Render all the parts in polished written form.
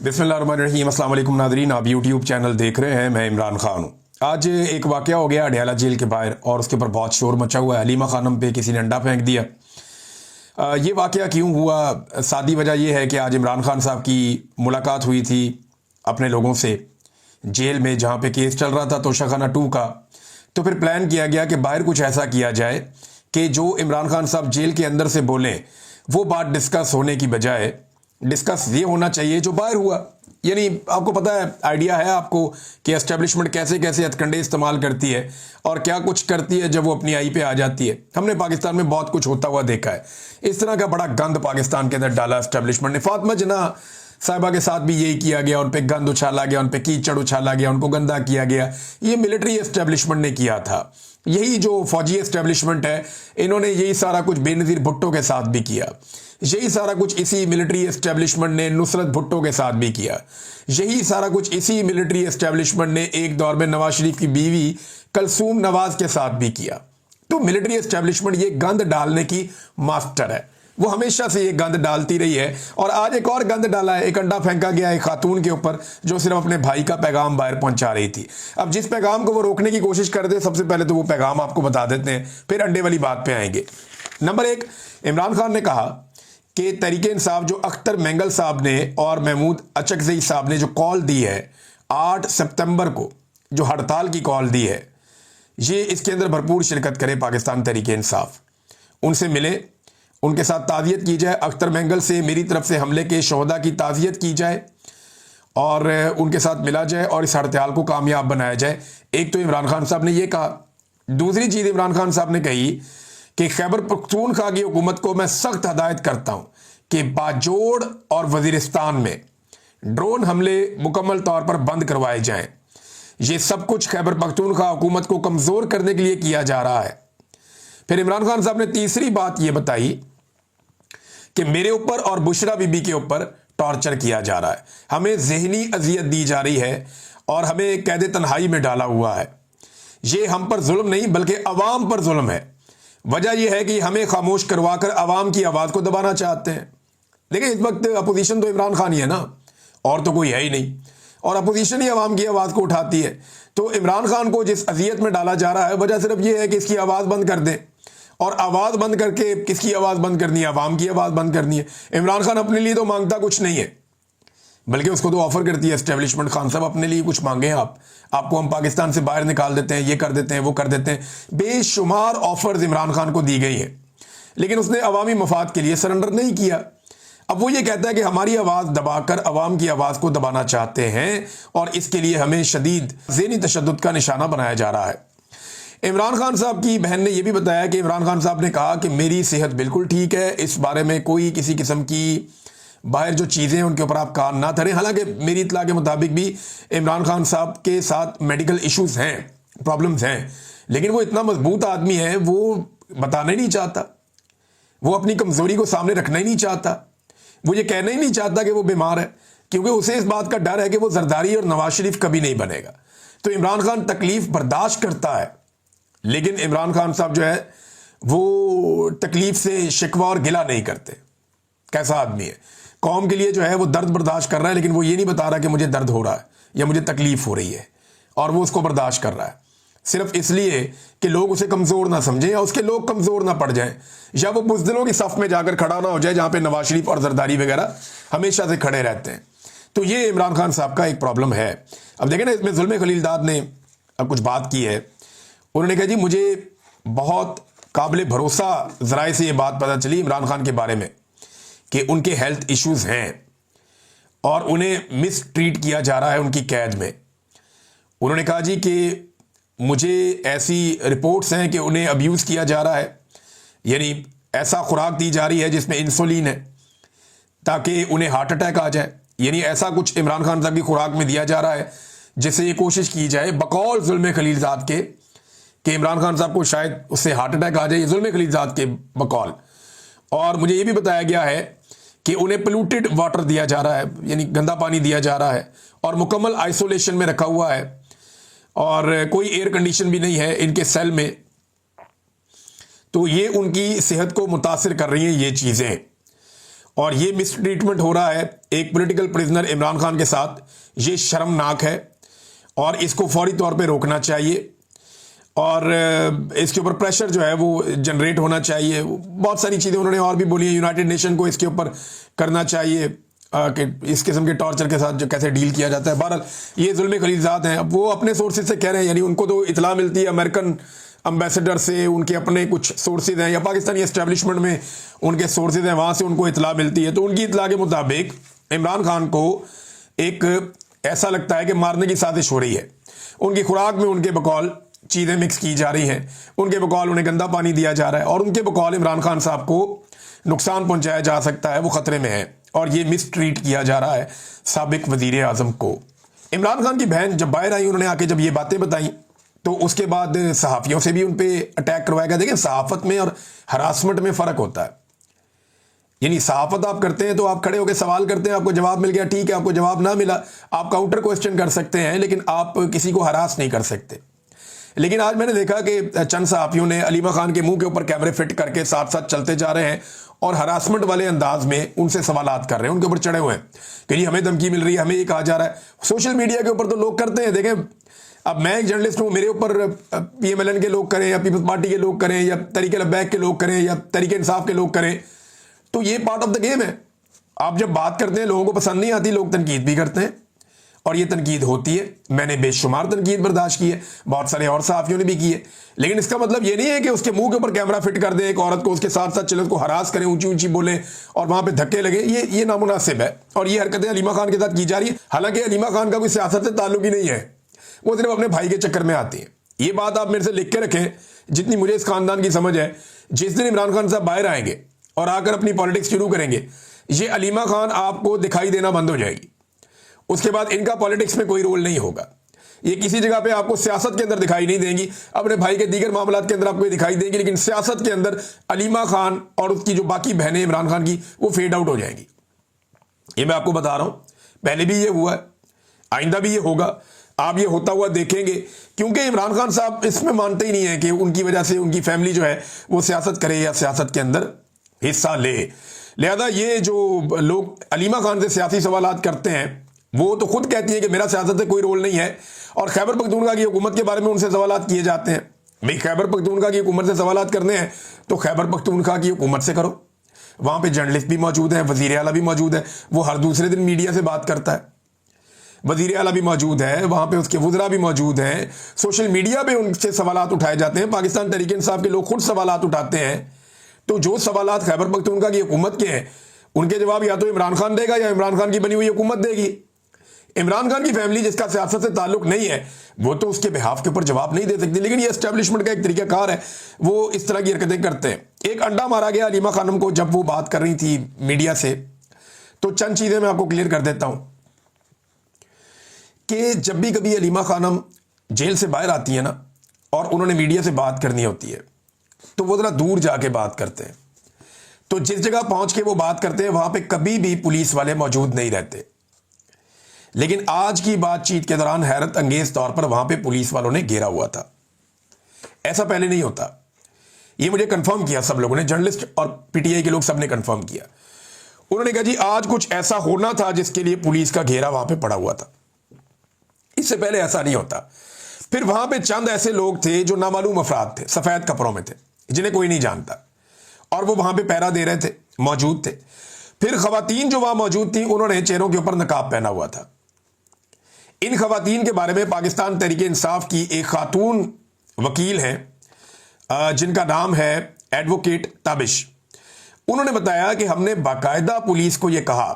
बिस्मिल्लाहिर्रहमानिर्रहीम। अस्सलाम वालेकुम नाज़रीन, आप यूट्यूब चैनल देख रहे हैं। मैं इमरान खान हूँ। आज एक वाक़या हो गया अडयाला जेल के बाहर और उसके ऊपर बहुत शोर मचा हुआ है। हलीमा खानम पे किसी ने अंडा फेंक दिया। ये वाक़या क्यों हुआ? सादी वजह यह है कि आज इमरान खान साहब की मुलाकात हुई थी अपने लोगों से जेल में, जहाँ पे केस चल रहा था तोशाखाना 2 का। तो फिर प्लान किया गया कि बाहर कुछ ऐसा किया जाए कि जो इमरान खान साहब जेल के अंदर से बोलें वो बात डिस्कस होने की बजाय डिस्कस ये होना चाहिए जो बाहर हुआ। यानी आपको पता है, आइडिया है आपको कि एस्टेब्लिशमेंट कैसे कैसे हथकंडे इस्तेमाल करती है और क्या कुछ करती है जब वो अपनी आई पे आ जाती है। हमने पाकिस्तान में बहुत कुछ होता हुआ देखा है। इस तरह का बड़ा गंद पाकिस्तान के अंदर डाला एस्टेब्लिशमेंट ने। फातिमा जिन्ना साहिबा के साथ भी यही किया गया, उन पे गंद उछाला गया, उन पे कीचड़ उछाला गया, उनको गंदा किया गया। ये मिलिट्री एस्टेब्लिशमेंट ने किया था। यही जो फौजी एस्टेब्लिशमेंट है, इन्होंने यही सारा कुछ बेनज़ीर भुट्टो के साथ भी किया। यही सारा कुछ इसी मिलिट्री एस्टेब्लिशमेंट ने नुसरत भुट्टो के साथ भी किया। यही सारा कुछ इसी मिलिट्री एस्टेब्लिशमेंट ने एक दौर में नवाज शरीफ की बीवी कलसूम नवाज के साथ भी किया। तो मिलिट्री एस्टेब्लिशमेंट ये गंद डालने की मास्टर है। वो हमेशा से ये गंद डालती रही है और आज एक और गंद डाला है। एक अंडा फेंका गया एक खातून के ऊपर जो सिर्फ अपने भाई का पैगाम बाहर पहुंचा रही थी। अब जिस पैगाम को वो रोकने की कोशिश करते, सबसे पहले तो वो पैगाम आपको बता देते हैं, फिर अंडे वाली बात पे आएंगे। नंबर 1, इमरान खान ने कहा कि तहरीक इंसाफ जो अख्तर मेंगल साहब ने और महमूद अचकज़ई साहब ने जो कॉल दी है 8 सितंबर को, जो हड़ताल की कॉल दी है, ये इसके अंदर भरपूर शिरकत करे पाकिस्तान तहरीक इंसाफ। उनसे मिले, उनके साथ ताज़ियत की जाए। अख्तर मेंगल से मेरी तरफ से हमले के शोहदा की ताज़ियत की जाए और उनके साथ मिला जाए और इस हड़ताल को कामयाब बनाया जाए। एक तो इमरान खान साहब ने ये कहा। दूसरी चीज़ इमरान खान साहब ने कही कि खैबर पख्तूनख्वा की हुकूमत को मैं सख्त हदायत करता हूँ कि बाजोड़ और वजीरिस्तान में ड्रोन हमले मुकम्मल तौर पर बंद करवाए जाएं। ये सब कुछ खैबर पख्तूनख्वा हुकूमत को कमज़ोर करने के लिए किया जा रहा है। फिर इमरान खान साहब ने तीसरी बात यह बताई कि मेरे ऊपर और बुशरा बीबी के ऊपर टॉर्चर किया जा रहा है, हमें जहनी अजियत दी जा रही है और हमें कैद तन्हाई में डाला हुआ है। ये हम पर जुल्म नहीं बल्कि अवाम पर जुल्म है। वजह यह है कि हमें खामोश करवाकर अवाम की आवाज़ को दबाना चाहते हैं। देखिए, इस वक्त अपोजिशन तो इमरान खान ही है ना, और तो कोई है ही नहीं, और अपोजिशन ही अवाम की आवाज़ को उठाती है। तो इमरान खान को जिस अजियत में डाला जा रहा है, वजह सिर्फ यह है कि इसकी आवाज़ बंद कर दें। और आवाज़ बंद करके किसकी आवाज़ बंद करनी है? अवाम की आवाज़ बंद करनी है। इमरान खान अपने लिए तो मांगता कुछ नहीं है, बल्कि उसको तो ऑफर करती है एस्टेब्लिशमेंट, खान साहब अपने लिए कुछ मांगे आपको हम पाकिस्तान से बाहर निकाल देते हैं, ये कर देते हैं, वो कर देते हैं। बेशुमार ऑफर्स इमरान खान को दी गई हैं, लेकिन उसने अवामी मफाद के लिए सरेंडर नहीं किया। अब वो ये कहता है कि हमारी आवाज़ दबाकर अवाम की आवाज़ को दबाना चाहते हैं और इसके लिए हमें शदीद ज़हनी तशद्दुद का निशाना बनाया जा रहा है। इमरान खान साहब की बहन ने यह भी बताया कि इमरान खान साहब ने कहा कि मेरी सेहत बिल्कुल ठीक है, इस बारे में कोई किसी किस्म की बाहर जो चीज़ें हैं उनके ऊपर आप कान ना धरें। हालांकि मेरी इत्तला के मुताबिक भी इमरान खान साहब के साथ मेडिकल इश्यूज हैं, प्रॉब्लम्स हैं, लेकिन वो इतना मजबूत आदमी है, वो बताना ही नहीं चाहता, वो अपनी कमज़ोरी को सामने रखना ही नहीं चाहता, वो ये कहना ही नहीं चाहता कि वो बीमार है, क्योंकि उसे इस बात का डर है कि वो जरदारी और नवाज शरीफ कभी नहीं बनेगा। तो इमरान खान तकलीफ बर्दाश्त करता है, लेकिन इमरान खान साहब जो है वो तकलीफ से शिकवा और गिला नहीं करते। कैसा आदमी है? कौम के लिए जो है वो दर्द बर्दाश्त कर रहा है, लेकिन वो ये नहीं बता रहा कि मुझे दर्द हो रहा है या मुझे तकलीफ हो रही है, और वो उसको बर्दाश्त कर रहा है सिर्फ इसलिए कि लोग उसे कमज़ोर ना समझें या उसके लोग कमज़ोर ना पड़ जाएं, या वो बुज़दिलों की सफ़ में जाकर खड़ा ना हो जाए जहाँ पे नवाज शरीफ और जरदारी वगैरह हमेशा से खड़े रहते हैं। तो ये इमरान खान साहब का एक प्रॉब्लम है। अब देखें ना, इसमें जुल्म खलीलदाद ने अब कुछ बात की है। उन्होंने कहा जी मुझे बहुत काबिल भरोसा ज़राए से ये बात पता चली इमरान खान के बारे में कि उनके हेल्थ इश्यूज़ हैं और उन्हें मिस ट्रीट किया जा रहा है उनकी कैद में। उन्होंने कहा जी कि मुझे ऐसी रिपोर्ट्स हैं कि उन्हें अब्यूज़ किया जा रहा है, यानी ऐसा खुराक दी जा रही है जिसमें इंसुलिन है ताकि उन्हें हार्ट अटैक आ जाए। यानी ऐसा कुछ इमरान खान साहब की खुराक में दिया जा रहा है जिससे ये कोशिश की जाए बकौल जुल्म खलीलजाद के कि इमरान खान साहब को शायद उससे हार्ट अटैक आ जाए, जुल्म खलीलजाद के बकौल। और मुझे ये भी बताया गया है कि उन्हें पोल्यूटेड वाटर दिया जा रहा है, यानी गंदा पानी दिया जा रहा है और मुकम्मल आइसोलेशन में रखा हुआ है और कोई एयर कंडीशन भी नहीं है इनके सेल में। तो ये उनकी सेहत को मुतासिर कर रही हैं ये चीज़ें। और ये मिसट्रीटमेंट हो रहा है एक पॉलिटिकल प्रिजनर इमरान खान के साथ, ये शर्मनाक है और इसको फौरी तौर पे रोकना चाहिए और इसके ऊपर प्रेशर जो है वो जनरेट होना चाहिए। बहुत सारी चीज़ें उन्होंने और भी बोली हैं, यूनाइटेड नेशन को इसके ऊपर करना चाहिए कि इस किस्म के टॉर्चर के साथ जो कैसे डील किया जाता है। बहरहाल ये जुल्म खलीजात हैं, अब वो अपने सोर्सेज से कह रहे हैं, यानी उनको तो इतला मिलती है अमेरिकन अम्बेसडर से, उनके अपने कुछ सोर्सेज हैं या पाकिस्तानी एस्टेब्लिशमेंट में उनके सोर्सेज हैं, वहाँ से उनको इतला मिलती है। तो उनकी इतला के मुताबिक इमरान खान को एक ऐसा लगता है कि मारने की साजिश हो रही है। उनकी खुराक में उनके बकौल चीज़ें मिक्स की जा रही हैं, उनके बकौल उन्हें गंदा पानी दिया जा रहा है और उनके बकौल इमरान खान साहब को नुकसान पहुंचाया जा सकता है, वो खतरे में है और ये मिसट्रीट किया जा रहा है साबिक वजीर आजम को। इमरान खान की बहन जब बाहर आई, उन्होंने आके जब ये बातें बताई तो उसके बाद सहाफ़ियों से भी उन पर अटैक करवाया गया। देखिए, सहाफ़त में और हरासमेंट में फ़र्क होता है। यानी सहाफ़त आप करते हैं तो आप खड़े होकर सवाल करते हैं, आपको जवाब मिल गया, ठीक है। आपको जवाब ना मिला, आप काउंटर क्वेश्चन कर सकते हैं, लेकिन आप किसी को हरास नहीं कर सकते। लेकिन आज मैंने देखा कि चंद सहाफ़ियों ने अलीमा खान के मुंह के ऊपर कैमरे फिट करके साथ साथ चलते जा रहे हैं और हरासमेंट वाले अंदाज में उनसे सवालात कर रहे हैं, उनके ऊपर चढ़े हुए हैं कि जी हमें धमकी मिल रही है, हमें ये कहा जा रहा है। सोशल मीडिया के ऊपर तो लोग करते हैं। देखें, अब मैं एक जर्नलिस्ट हूँ, मेरे ऊपर PMLN के लोग करें या पीपल्स पार्टी के लोग करें या तरीके लब्बैक के लोग करें या तरीके इंसाफ के लोग करें, तो ये पार्ट ऑफ द गेम है। आप जब बात करते हैं, लोगों को पसंद नहीं आती, लोग तनकीद भी करते हैं और ये तनकीद होती है। मैंने बेशुमार तनकीद बर्दाश्त की है, बहुत सारे और सहाफ़ियों ने भी की है, लेकिन इसका मतलब ये नहीं है कि उसके मुंह के ऊपर कैमरा फिट कर दे एक औरत को, उसके साथ साथ चले उसको हरास करें, ऊंची ऊंची बोले और वहां पे धक्के लगे। ये नामुनासिब है और ये हरकतें अलीमा खान के साथ की जा रही है। हालांकि अलीमा खान का कोई सियासत से ताल्लुक ही नहीं है, वो सिर्फ अपने भाई के चक्कर में आती है। ये बात आप मेरे से लिख के रखें, जितनी मुझे इस खानदान की समझ है। जिस दिन इमरान खान साहब बाहर आएंगे और आकर अपनी पॉलिटिक्स शुरू करेंगे, ये अलीमा खान आपको दिखाई देना बंद हो जाएगी। उसके बाद इनका पॉलिटिक्स में कोई रोल नहीं होगा। ये किसी जगह पे आपको सियासत के अंदर दिखाई नहीं देंगी, अपने भाई के दीगर मामलात के अंदर आपको दिखाई देंगी, लेकिन सियासत के अंदर अलीमा खान और उसकी जो बाकी बहनें इमरान खान की, वो फेड आउट हो जाएंगी। ये मैं आपको बता रहा हूं, पहले भी ये हुआ है, आइंदा भी ये होगा। आप ये होता हुआ देखेंगे, क्योंकि इमरान खान साहब इसमें मानते ही नहीं है कि उनकी वजह से उनकी फैमिली जो है वो सियासत करे या सियासत के अंदर हिस्सा ले। लिहाजा ये जो लोग अलीमा खान से सियासी सवालात करते हैं, वो तो खुद कहती है कि मेरा सियासत से कोई रोल नहीं है, और खैबर पख्तूनख्वा की हुकूमत के बारे में उनसे सवालात किए जाते हैं। भाई, खैबर पख्तूनख्वा की हुकूमत से सवालात करने हैं तो खैबर पख्तूनख्वा की हुकूमत से करो। वहां पे जर्नलिस्ट भी मौजूद हैं, वजीर आला भी मौजूद है, वो हर दूसरे दिन मीडिया से बात करता है। वजीर आला भी मौजूद है, वहां पे उसके वज़रा भी मौजूद हैं, सोशल मीडिया पे उनसे सवालात उठाए जाते हैं। पाकिस्तान तहरीक इंसाफ के लोग खुद सवालात उठाते हैं। तो जो सवालात खैबर पख्तूनख्वा की हुकूमत के हैं, उनके जवाब या तो इमरान खान देगा या इमरान खान की बनी हुई हुकूमत देगी। इमरान खान की फैमिली, जिसका सियासत से ताल्लुक नहीं है, वो तो उसके बिहाफ के ऊपर जवाब नहीं दे सकती। लेकिन ये एस्टेब्लिशमेंट का एक तरीकाकार है, वो इस तरह की हरकतें करते हैं। एक अंडा मारा गया अलीमा खानम को जब वो बात कर रही थी मीडिया से। तो चंद चीजें मैं आपको क्लियर कर देता हूं कि जब भी कभी अलीमा खानम जेल से बाहर आती है ना, और उन्होंने मीडिया से बात करनी होती है, तो वो जरा दूर जाके बात करते हैं। तो जिस जगह पहुंच के वो बात करते हैं, वहां पे कभी भी पुलिस वाले मौजूद नहीं रहते। लेकिन आज की बातचीत के दौरान हैरत अंगेज तौर पर वहां पे पुलिस वालों ने घेरा हुआ था। ऐसा पहले नहीं होता। ये मुझे कंफर्म किया सब लोगों ने, जर्नलिस्ट और पीटीआई के लोग सब ने कंफर्म किया। उन्होंने कहा जी आज कुछ ऐसा होना था जिसके लिए पुलिस का घेरा वहां पे पड़ा हुआ था, इससे पहले ऐसा नहीं होता। फिर वहां पे चंद ऐसे लोग थे जो नामालूम अफराद थे, सफेद कपड़ों में थे, जिन्हें कोई नहीं जानता, और वो वहां पे पहरा दे रहे थे, मौजूद थे। फिर खवातीन जो वहां मौजूद थी, उन्होंने चेहरों के ऊपर नकाब पहना हुआ था। इन खवातीन के बारे में पाकिस्तान तहरीक इंसाफ की एक खातून वकील हैं जिनका नाम है एडवोकेट ताबिश। उन्होंने बताया कि हमने बाकायदा पुलिस को यह कहा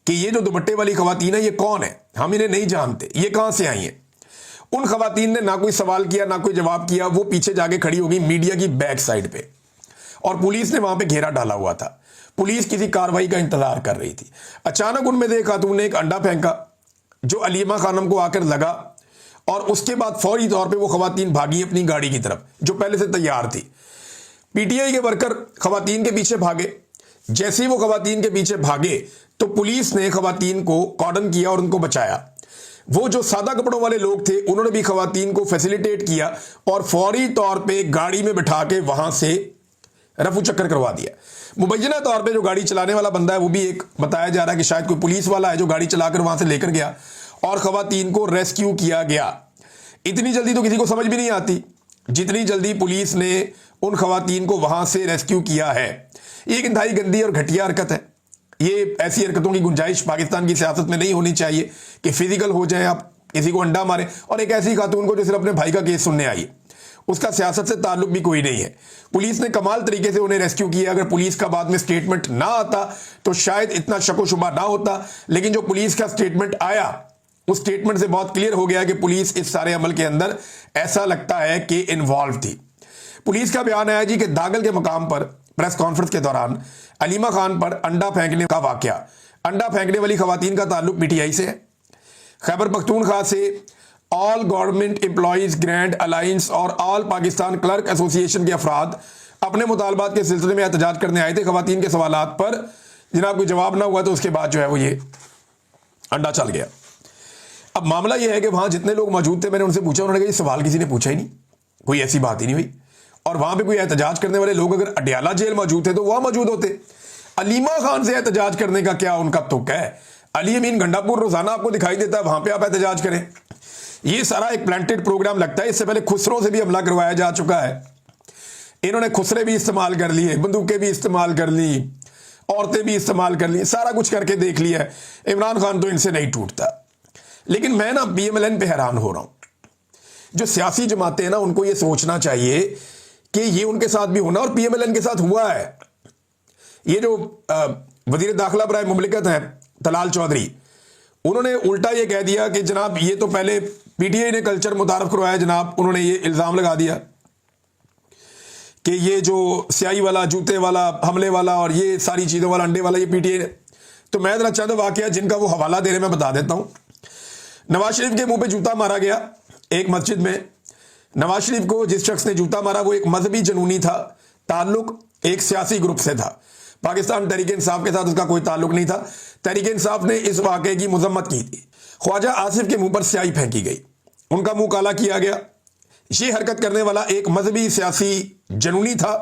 कि ये जो दुपट्टे वाली खवातीन है, ये कौन है, हम इन्हें नहीं जानते, ये कहां से आई हैं। उन खवातीन ने ना कोई सवाल किया, ना कोई जवाब किया। वो पीछे जाके खड़ी हो गई मीडिया की बैक साइड पे, और पुलिस ने वहां पे घेरा डाला हुआ था। पुलिस किसी कार्रवाई का इंतजार कर रही थी। अचानक उनमें से एक खातून ने एक अंडा फेंका जो अलीमा खानम को आकर लगा, और उसके बाद फौरी तौर पे वो खवातीन भागी अपनी गाड़ी की तरफ जो पहले से तैयार थी। पीटीआई के वर्कर खवातीन के पीछे भागे। जैसे ही वो खवातीन के पीछे भागे तो पुलिस ने खवातीन को कॉर्डन किया और उनको बचाया। वो जो सादा कपड़ों वाले लोग थे, उन्होंने भी खवातीन को फैसिलिटेट किया और फौरी तौर पे गाड़ी में बिठा के वहां से रफू चक्कर करवा दिया। मुबैना तौर पे जो गाड़ी चलाने वाला बंदा है वो भी एक बताया जा रहा है कि शायद कोई पुलिस वाला है जो गाड़ी चलाकर वहां से लेकर गया और खवातीन को रेस्क्यू किया गया। इतनी जल्दी तो किसी को समझ भी नहीं आती जितनी जल्दी पुलिस ने उन खवातीन को वहां से रेस्क्यू किया है। ये एक इंतहाई गंदी और घटिया हरकत है। ये ऐसी हरकतों की गुंजाइश पाकिस्तान की सियासत में नहीं होनी चाहिए कि फिजिकल हो जाए, आप किसी को अंडा मारे। और एक ऐसी खातून को जो सिर्फ अपने भाई का केस सुनने आई है, उसका सियासत से ताल्लुक भी कोई नहीं है। पुलिस ने कमाल तरीके से उन्हें रेस्क्यू किया। अगर पुलिस का बाद में स्टेटमेंट ना आता तो शायद इतना शको शुबा ना होता, लेकिन जो पुलिस का स्टेटमेंट आया उस स्टेटमेंट से बहुत क्लियर हो गया कि पुलिस इस सारे अमल के अंदर ऐसा लगता है कि इन्वॉल्व थी। पुलिस का बयान आया जी कि दागल के मकाम पर प्रेस कॉन्फ्रेंस के दौरान अलीमा खान पर अंडा फेंकने का वाकया, अंडा फेंकने वाली खवातीन का ताल्लुक पीटीआई से है। खैबर पख्तूनख्वा से all government employees grand alliance और ऑल पाकिस्तान क्लर्क एसोसिएशन के अफराद अपने मुतालबात के सिलसिले में एहतजाज करने आए थे। खवातीन के सवालात पर जनाब कोई जवाब ना हुआ तो उसके बाद जो है वो ये अंडा चल गया। अब मामला यह है कि वहां जितने लोग मौजूद थे मैंने उनसे पूछा, उन्होंने कहा ये सवाल किसी ने पूछा ही नहीं, कोई ऐसी बात ही नहीं हुई। और वहां पे कोई एहतजाज करने वाले लोग अगर अडयाला जेल मौजूद थे तो वहां मौजूद होते। अलीमा खान से एहतजाज करने का क्या उनका तुक है? अली अमीन गंडापुर रोजाना आपको दिखाई देता है, वहां पे आप एहतजाज करें। ये सारा एक प्लांटेड प्रोग्राम लगता है। इससे पहले खुसरों से भी हमला करवाया जा चुका है। इन्होंने खुसरे भी इस्तेमाल कर लिए, बंदूकें भी इस्तेमाल कर ली, औरतें भी इस्तेमाल कर ली, सारा कुछ करके देख लिया है। इमरान खान तो इनसे नहीं टूटता। लेकिन मैं ना PMLN पे हैरान हो रहा हूं। जो सियासी जमातें हैं ना उनको ये सोचना चाहिए कि ये उनके साथ भी होना, और PMLN के साथ हुआ है। ये जो वजीर दाखिला बराए मुमलिकत है तलाल चौधरी, उन्होंने उल्टा ये कह दिया कि जनाब ये तो पहले PTI ने कल्चर मुतारफ करवाया जनाब। उन्होंने ये इल्जाम लगा दिया कि ये जो स्याही वाला, जूते वाला, हमले वाला और ये सारी चीजों वाला, अंडे वाला, ये PTI ने। तो मैं जरा चंद वाकया जिनका वो हवाला दे रहे मैं बता देता हूं। नवाज शरीफ के मुंह पे जूता मारा गया एक मस्जिद में। नवाज शरीफ को जिस शख्स ने जूता मारा वो एक मजहबी जनूनी था, ताल्लुक एक सियासी ग्रुप से था। पाकिस्तान तहरीक इंसाफ के साथ उसका कोई ताल्लुक नहीं था। तहरीक इंसाफ ने इस वाकये की मजम्मत की थी। ख्वाजा आसिफ के मुंह पर स्याही फेंकी गई, उनका मुंह काला किया गया। ये हरकत करने वाला एक मजहबी सियासी जनूनी था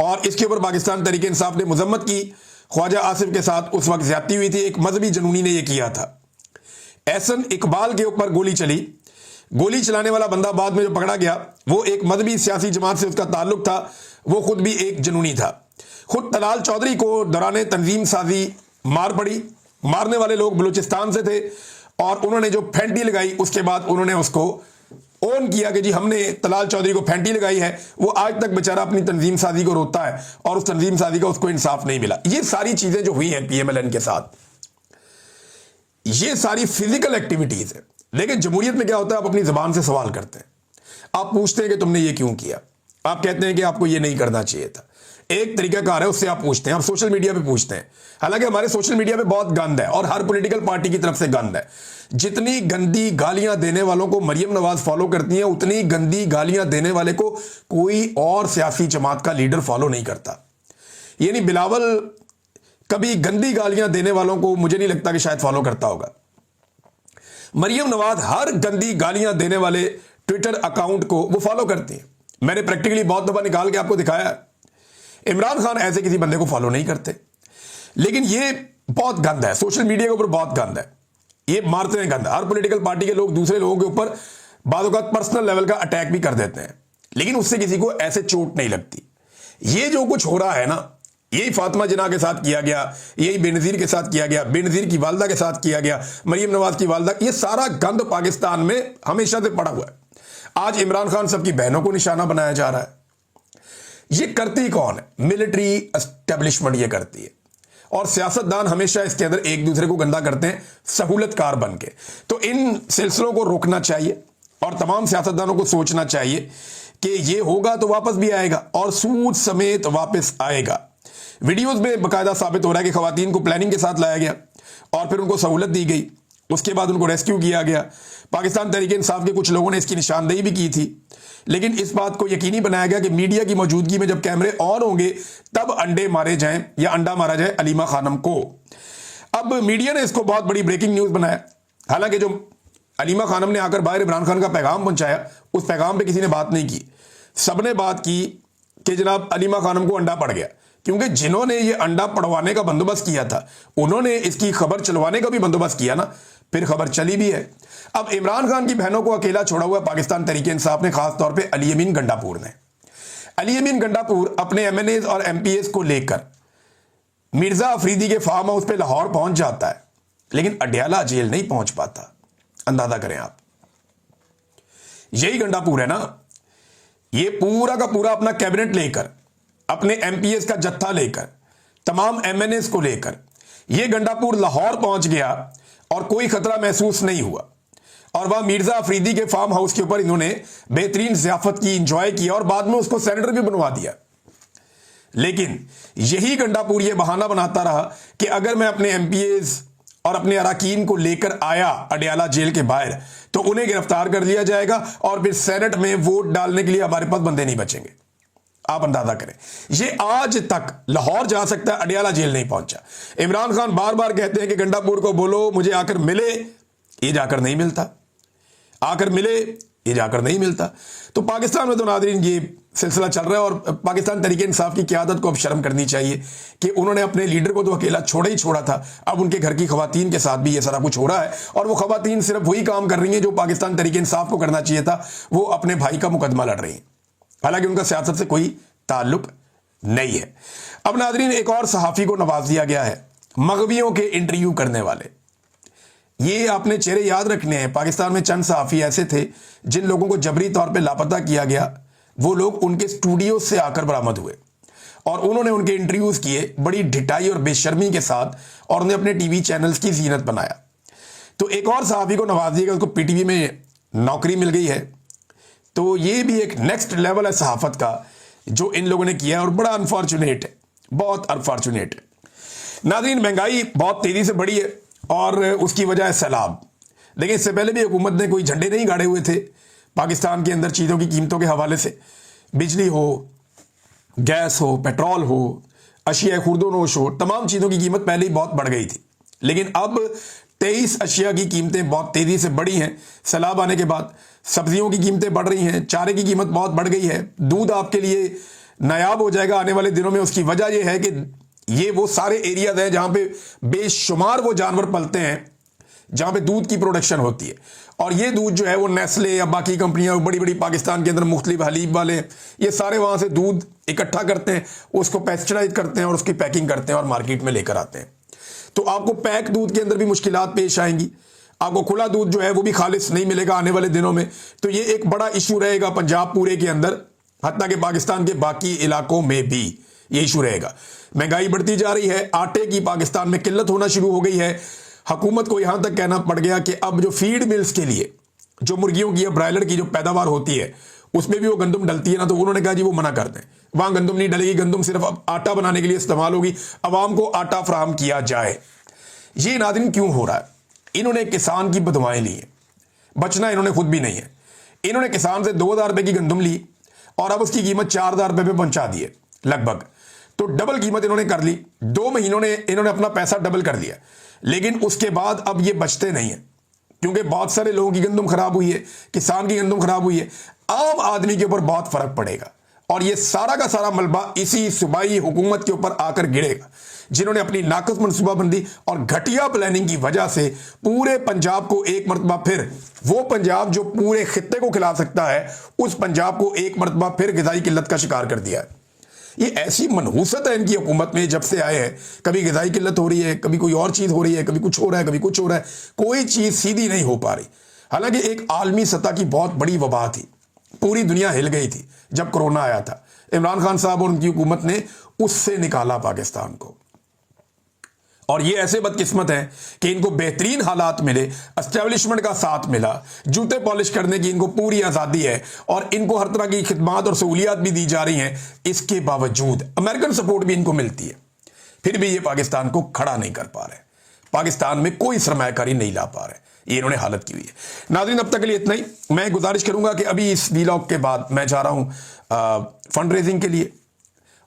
और इसके ऊपर पाकिस्तान तहरीक इंसाफ ने मजम्मत की। ख्वाजा आसिफ के साथ उस वक्त ज्यादती हुई थी, एक मजहबी जनूनी ने यह किया था। एहसन इकबाल के ऊपर गोली चली। गोली चलाने वाला बंदा बाद में जो पकड़ा गया वो एक मजहबी सियासी जमात से उसका ताल्लुक था, वो खुद भी एक जनूनी था। खुद तलाल चौधरी को दौरान तंजीम साजी मार पड़ी। मारने वाले लोग बलूचिस्तान से थे और उन्होंने जो फेंटी लगाई उसके बाद उन्होंने उसको ओन किया कि जी हमने तलाल चौधरी को फेंटी लगाई है। वो आज तक बेचारा अपनी तंजीम साजी को रोता है और उस तंजीम साजी का उसको इंसाफ नहीं मिला। ये सारी चीजें जो हुई हैं PMLN के साथ, ये सारी फिजिकल एक्टिविटीज है। लेकिन जमहूरियत में क्या होता है, आप अपनी जबान से सवाल करते हैं, आप पूछते हैं कि तुमने ये क्यों किया, आप कहते हैं कि आपको ये नहीं करना चाहिए था। एक तरीकाकार है, उससे आप पूछते हैं, आप सोशल मीडिया पे पूछते हैं। हालांकि हमारे सोशल मीडिया पे बहुत गंद है और हर पॉलिटिकल पार्टी की तरफ से गंद है। जितनी गंदी गालियां देने वालों को मरियम नवाज फॉलो करती है, उतनी गंदी गालियां देने वाले को कोई और सियासी जमात का लीडर फॉलो नहीं करता। यानी बिलावल कभी गंदी गालियां देने वालों को मुझे नहीं लगता कि शायद फॉलो करता होगा। मरियम नवाज हर गंदी गालियां देने वाले ट्विटर अकाउंट को वो फॉलो करती है। मैंने प्रैक्टिकली बहुत दफा निकाल के आपको दिखाया है। इमरान खान ऐसे किसी बंदे को फॉलो नहीं करते। लेकिन ये बहुत गंद है, सोशल मीडिया के ऊपर बहुत गंद है। ये मारते हैं गंद। हर पॉलिटिकल पार्टी के लोग दूसरे लोगों के ऊपर बादौक़ात पर्सनल लेवल का अटैक भी कर देते हैं, लेकिन उससे किसी को ऐसे चोट नहीं लगती। ये जो कुछ हो रहा है ना, यही फातिमा जिन्ना के साथ किया गया, यही बेनज़ीर के साथ किया गया, बेनज़ीर की वालदा के साथ किया गया, मरियम नवाज की वालदा, ये सारा गंद पाकिस्तान में हमेशा से पड़ा हुआ है। आज इमरान खान सबकी बहनों को निशाना बनाया जा रहा है। ये करती कौन है? मिलिट्री एस्टेब्लिशमेंट ये करती है। और सियासतदान हमेशा इसके अंदर एक दूसरे को गंदा करते हैं सहूलतकार बन के। तो इन सिलसिलों को रोकना चाहिए और तमाम सियासतदानों को सोचना चाहिए कि ये होगा तो वापस भी आएगा और सूद समेत वापस आएगा। वीडियोस में बाकायदा साबित हो रहा है कि खवातीन को प्लानिंग के साथ लाया गया और फिर उनको सहूलत दी गई, उसके बाद उनको रेस्क्यू किया गया। पाकिस्तान तहरीक इंसाफ के कुछ लोगों ने इसकी निशानदेही भी की थी, लेकिन इस बात को यकीनी बनाया गया कि मीडिया की मौजूदगी में जब कैमरे ऑन होंगे तब अंडे मारे जाएं या अंडा मारा जाए अलीमा खानम को। अब मीडिया ने इसको बहुत बड़ी ब्रेकिंग न्यूज बनाया। हालांकि जो अलीमा खानम ने आकर बाहर इमरान खान का पैगाम पहुंचाया, उस पैगाम पे किसी ने बात नहीं की। सबने बात की कि जनाब अलीमा खानम को अंडा पड़ गया। क्योंकि जिन्होंने ये अंडा पड़वाने का बंदोबस्त किया था उन्होंने इसकी खबर चलवाने का भी बंदोबस्त किया ना, फिर खबर चली भी है। अब इमरान खान की बहनों को अकेला छोड़ा हुआ पाकिस्तान तहरीक इंसाफ ने, खासतौर पर अली अमीन गंडापुर ने। अली अमीन गंडापुर अपने एमएनएज और एमपीएस को लेकर मिर्जा अफरीदी के फार्म हाउस पे लाहौर पहुंच जाता है, लेकिन अडयाला जेल नहीं पहुंच पाता। अंदाजा करें आप, यही गंडापुर है ना, ये पूरा का पूरा अपना कैबिनेट लेकर, अपने एमपीएस का जत्था लेकर, तमाम एमएनएस को लेकर ये गंडापुर लाहौर पहुंच गया और कोई खतरा महसूस नहीं हुआ। और वह मिर्जा अफरीदी के फार्म हाउस के ऊपर इन्होंने बेहतरीन ज़ियाफत की, इंजॉय किया और बाद में उसको सेनेटर भी बनवा दिया। लेकिन यही गंडापुर ये बहाना बनाता रहा कि अगर मैं अपने एमपीएस और अपने अराकीन को लेकर आया अडयाला जेल के बाहर तो उन्हें गिरफ्तार कर लिया जाएगा और फिर सेनेट में वोट डालने के लिए हमारे पास बंदे नहीं बचेंगे। आप अंदाजा करें, ये आज तक लाहौर जा सकता है, अडयाला जेल नहीं पहुंचा। इमरान खान बार बार कहते हैं कि गंडापुर को बोलो मुझे आकर मिले, ये जाकर नहीं मिलता, आकर मिले, ये जाकर नहीं मिलता। तो पाकिस्तान में तो नाज़रीन ये सिलसिला चल रहा है और पाकिस्तान तहरीक इंसाफ की क़यादत को अब शर्म करनी चाहिए कि उन्होंने अपने लीडर को तो अकेला छोड़ा ही छोड़ा था, अब उनके घर की खवातीन के साथ भी ये सारा कुछ हो रहा है। और वो खवातीन सिर्फ वही काम कर रही हैं जो पाकिस्तान तहरीक इंसाफ को करना चाहिए था, वो अपने भाई का मुकदमा लड़ रही हैं, हालांकि उनका सियासत से कोई ताल्लुक नहीं है। अब नाज़रीन एक और सहाफ़ी को नवाज दिया गया है, मगवियों के इंटरव्यू करने वाले। ये आपने चेहरे याद रखने हैं। पाकिस्तान में चंद सहाफ़ी ऐसे थे जिन लोगों को जबरी तौर पे लापता किया गया, वो लोग उनके स्टूडियो से आकर बरामद हुए और उन्होंने उनके इंटरव्यूज़ किए बड़ी ढिठाई और बेशर्मी के साथ और उन्हें अपने टीवी चैनल्स की जीनत बनाया। तो एक और सहाफ़ी को नवाज दिया गया, उसको पीटीवी में नौकरी मिल गई है। तो ये भी एक नेक्स्ट लेवल है सहाफ़त का जो इन लोगों ने किया है और बड़ा अनफॉर्चुनेट है, बहुत अनफॉर्चुनेट है। नाज़रीन महंगाई बहुत तेज़ी से बढ़ी है और उसकी वजह है सैलाब। देखिए इससे पहले भी हुकूमत ने कोई झंडे नहीं गाड़े हुए थे पाकिस्तान के अंदर चीज़ों की कीमतों के हवाले से। बिजली हो, गैस हो, पेट्रोल हो, अशिया खुर्दोनोश हो, तमाम चीज़ों की कीमत पहले ही बहुत बढ़ गई थी, लेकिन अब 23 अशिया की कीमतें बहुत तेज़ी से बढ़ी हैं। सैलाब आने के बाद सब्जियों की कीमतें बढ़ रही हैं, चारे की कीमत बहुत बढ़ गई है। दूध आपके लिए नायाब हो जाएगा आने वाले दिनों में। उसकी वजह यह है कि ये वो सारे एरियाज हैं जहां पे बेशुमार वो जानवर पलते हैं जहां पे दूध की प्रोडक्शन होती है, और ये दूध जो है वो नेस्ले या बाकी कंपनियां बड़ी बड़ी पाकिस्तान के अंदर मुख्तलिफ हलीब वाले ये सारे वहां से दूध इकट्ठा करते हैं, उसको पेस्चराइज करते हैं और उसकी पैकिंग करते हैं और मार्केट में लेकर आते हैं। तो आपको पैक दूध के अंदर भी मुश्किलात पेश आएंगी, आपको खुला दूध जो है वो भी खालिस नहीं मिलेगा आने वाले दिनों में। तो ये एक बड़ा इशू रहेगा पंजाब पूरे के अंदर, हत्ता कि पाकिस्तान के बाकी इलाकों में भी ये इशू रहेगा। महंगाई बढ़ती जा रही है, आटे की पाकिस्तान में किल्लत होना शुरू हो गई है। हुकूमत को यहां तक कहना पड़ गया कि अब जो फीड मिल्स के लिए जो मुर्गियों की या ब्रायलर की जो पैदावार होती है उसमें भी वो गंदम डलती है ना, तो उन्होंने कहा जी वो मना कर दें, वहां गंदम नहीं डलेगी, गंदम सिर्फ अब आटा बनाने के लिए इस्तेमाल होगी, अवाम को आटा फराहम किया जाए। ये नाज़रीन क्यों हो रहा है? इन्होंने किसान की बदवाएं ली है, बचना इन्होंने खुद भी नहीं है। इन्होंने किसान से 2000 रुपए की गंदम ली और अब उसकी कीमत 4000 रुपए पे पहुंचा दी है लगभग, तो डबल कीमत इन्होंने कर ली। 2 महीनों में इन्होंने अपना पैसा डबल कर दिया, लेकिन उसके बाद अब ये बचते नहीं है क्योंकि बहुत सारे लोगों की गंदम खराब हुई है, किसान की गंदम खराब हुई है, आम आदमी के ऊपर बहुत फर्क पड़ेगा और ये सारा का सारा मलबा इसी सूबाई हुकूमत के ऊपर आकर गिरेगा जिन्होंने अपनी नाकस मनसूबाबंदी और घटिया प्लानिंग की वजह से पूरे पंजाब को एक मरतबा फिर, वो पंजाब जो पूरे खित्ते को खिला सकता है, उस पंजाब को एक मरतबा फिर ग़िज़ाई किल्लत का शिकार कर दिया है। ये ऐसी मनहूसत है इनकी हुकूमत में जब से आए हैं, कभी ग़िज़ाई किल्लत हो रही है, कभी कोई और चीज़ हो रही है, कभी कुछ हो रहा है, कभी कुछ हो रहा है, कोई चीज़ सीधी नहीं हो पा रही। हालांकि एक आलमी सतह की बहुत बड़ी वबा थी, पूरी दुनिया हिल गई थी जब कोरोना आया था। इमरान खान साहब और उनकी हुकूमत ने उससे निकाला पाकिस्तान को, और ये ऐसे बदकिस्मत हैं कि इनको बेहतरीन हालात मिले, एस्टेब्लिशमेंट का साथ मिला, जूते पॉलिश करने की इनको पूरी आज़ादी है और इनको हर तरह की खिदमात और सहूलियात भी दी जा रही हैं। इसके बावजूद अमेरिकन सपोर्ट भी इनको मिलती है, फिर भी ये पाकिस्तान को खड़ा नहीं कर पा रहे, पाकिस्तान में कोई सरमायाकारी नहीं ला पा रहे। ये इन्होंने हालत की हुई है। नाज़रीन अब तक के लिए इतना ही। मैं गुजारिश करूंगा कि अभी इस वीलॉग के बाद मैं जा रहा हूं फंड रेजिंग के लिए,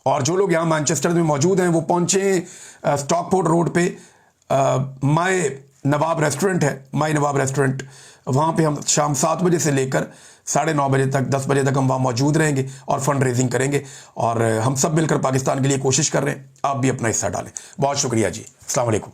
और जो लोग यहाँ मैनचेस्टर में मौजूद हैं वो पहुँचे स्टॉकपोर्ट रोड पे माय नवाब रेस्टोरेंट है, माय नवाब रेस्टोरेंट, वहाँ पे हम शाम 7 बजे से लेकर 9:30 बजे तक 10 बजे तक हम वहाँ मौजूद रहेंगे और फंड रेजिंग करेंगे, और हम सब मिलकर पाकिस्तान के लिए कोशिश कर रहे हैं। आप भी अपना हिस्सा डालें। बहुत शुक्रिया जी। अस्सलाम वालेकुम।